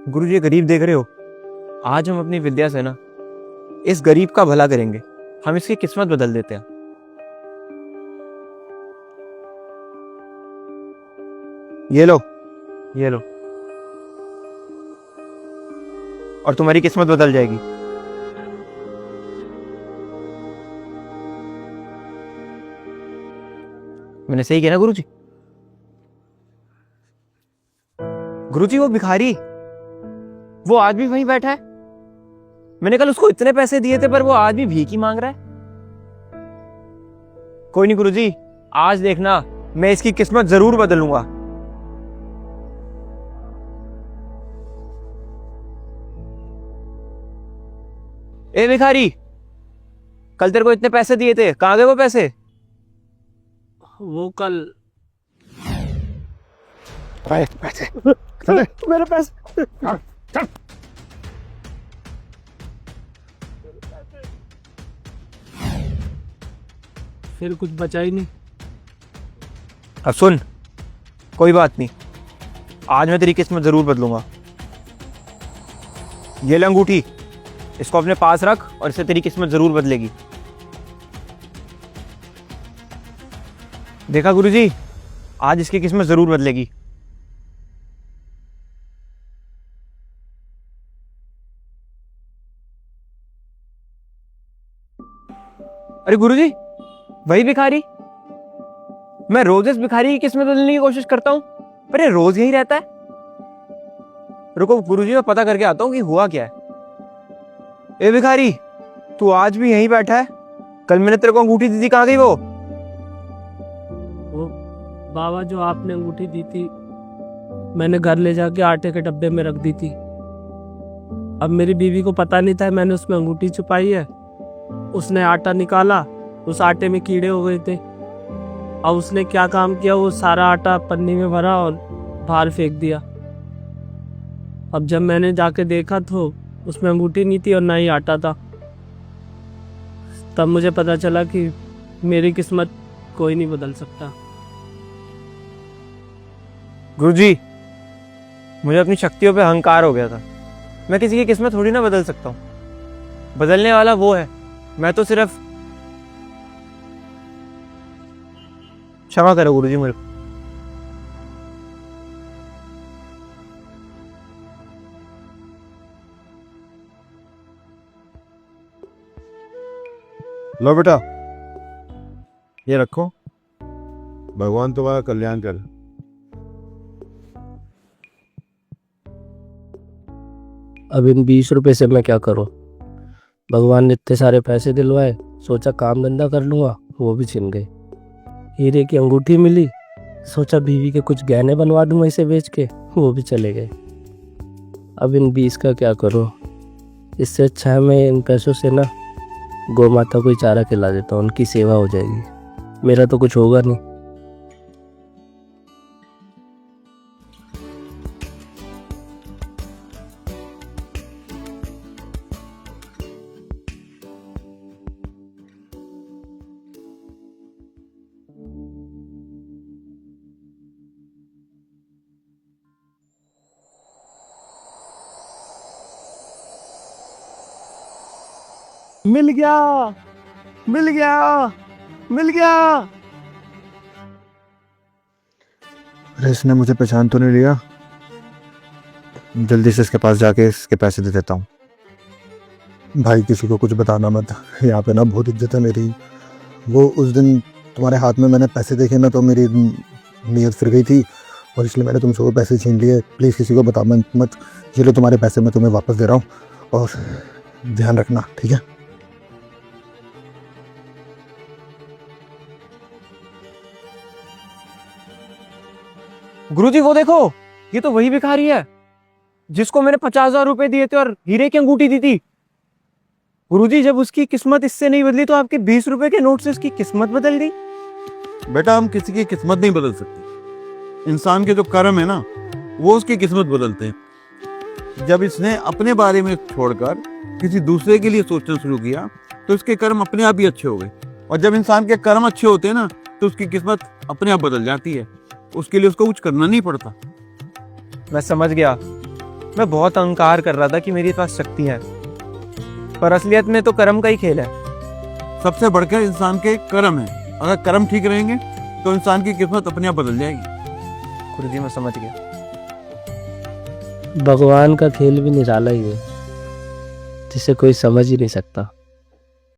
गुरुजी, गरीब देख रहे हो, आज हम अपनी विद्या से ना इस गरीब का भला करेंगे। हम इसकी किस्मत बदल देते हैं। ये लो, ये लो, और तुम्हारी किस्मत बदल जाएगी। मैंने सही किया ना गुरुजी? गुरुजी, वो भिखारी, वो आज भी वहीं बैठा है। मैंने कल उसको इतने पैसे दिए थे, पर वो आज भी भीख ही मांग रहा है। कोई नहीं गुरुजी, आज देखना, मैं इसकी किस्मत जरूर बदलूंगा। ए भिखारी, कल तेरे को इतने पैसे दिए थे, कहां गए वो पैसे? वो कल पैसे मेरे पैसे चल। फिर कुछ बचा ही नहीं। अब सुन, कोई बात नहीं, आज मैं तेरी किस्मत जरूर बदलूंगा। ये ले अंगूठी, इसको अपने पास रख और इससे तेरी किस्मत जरूर बदलेगी। देखा गुरुजी, आज इसकी किस्मत जरूर बदलेगी। अरे गुरुजी, वही भिखारी। मैं रोज इस भिखारी की किस्मत बदलने की कोशिश करता हूं, पर ये रोज यही रहता है। रुको गुरुजी, मैं पता करके आता हूं कि हुआ क्या है। ए भिखारी, तू आज भी यहीं बैठा है? कल मैंने तेरे को अंगूठी दी थी, कहां गई वो? बाबा, जो आपने अंगूठी दी थी, मैंने घर ले जाके आटे के डब्बे में रख दी थी। अब मेरी बीवी को पता नहीं था मैंने उसमें अंगूठी छुपाई है। उसने आटा निकाला, उस आटे में कीड़े हो गए थे। अब उसने क्या काम किया, वो सारा आटा पन्नी में भरा और बाहर फेंक दिया। अब जब मैंने जाके देखा तो उसमें अंगूठी नहीं थी और ना ही आटा था। तब मुझे पता चला कि मेरी किस्मत कोई नहीं बदल सकता। गुरुजी, मुझे अपनी शक्तियों पे अहंकार हो गया था। मैं किसी की किस्मत थोड़ी ना बदल सकता हूं। बदलने वाला वो है, मैं तो सिर्फ। क्षमा करो गुरुजी मुझे। लो बेटा, ये रखो, भगवान तुम्हारा कल्याण करे। अब इन 20 रुपए से मैं क्या करूं? भगवान ने इतने सारे पैसे दिलवाए, सोचा काम धंधा कर लूँगा, वो भी छिन गए। हीरे की अंगूठी मिली, सोचा बीवी के कुछ गहने बनवा दूँ इसे बेच के, वो भी चले गए। अब इन 20 का क्या करूं? इससे अच्छा है मैं इन पैसों से ना गौ माता को ही चारा खिला देता हूँ, उनकी सेवा हो जाएगी, मेरा तो कुछ होगा नहीं। मिल गया, मिल गया, मिल गया। अरे इसने मुझे पहचान तो नहीं लिया? जल्दी से इसके पास जाके इसके पैसे दे देता हूँ। भाई किसी को कुछ बताना मत, यहाँ पे ना बहुत इज्जत है मेरी। वो उस दिन तुम्हारे हाथ में मैंने पैसे देखे ना, तो मेरी नीयत फिर गई थी और इसलिए मैंने तुमसे वो पैसे छीन लिए। प्लीज़ किसी को बता मत। ये लो तुम्हारे पैसे, मैं तुम्हें वापस दे रहा हूँ और ध्यान रखना, ठीक है? गुरुजी वो देखो, ये तो वही भिखारी है जिसको मैंने 50,000 रुपए दिए थे और हीरे की अंगूठी दी थी। गुरुजी, जब उसकी किस्मत इससे नहीं बदली तो आपके 20 रुपए के नोट से उसकी किस्मत बदल गई। बेटा, हम किसी की किस्मत नहीं बदल सकते। इंसान के जो कर्म है ना, वो उसकी किस्मत बदलते हैं। जब इसने अपने बारे में छोड़कर किसी दूसरे के लिए सोचना शुरू किया तो इसके कर्म अपने आप ही अच्छे हो गए। और जब इंसान के कर्म अच्छे होते हैं ना, तो उसकी किस्मत अपने आप बदल जाती है। उसके लिए उसको कुछ करना नहीं पड़ता। मैं समझ गया, मैं बहुत अहंकार कर रहा था कि मेरे पास शक्तियां हैं, पर असलियत में तो कर्म का ही खेल है। सबसे बढ़कर इंसान के कर्म है। अगर कर्म ठीक रहेंगे तो इंसान की किस्मत अपने आप बदल जाएगी। गुरुजी मैं समझ गया। भगवान का खेल भी निराला ही है, जिसे कोई समझ ही नहीं सकता।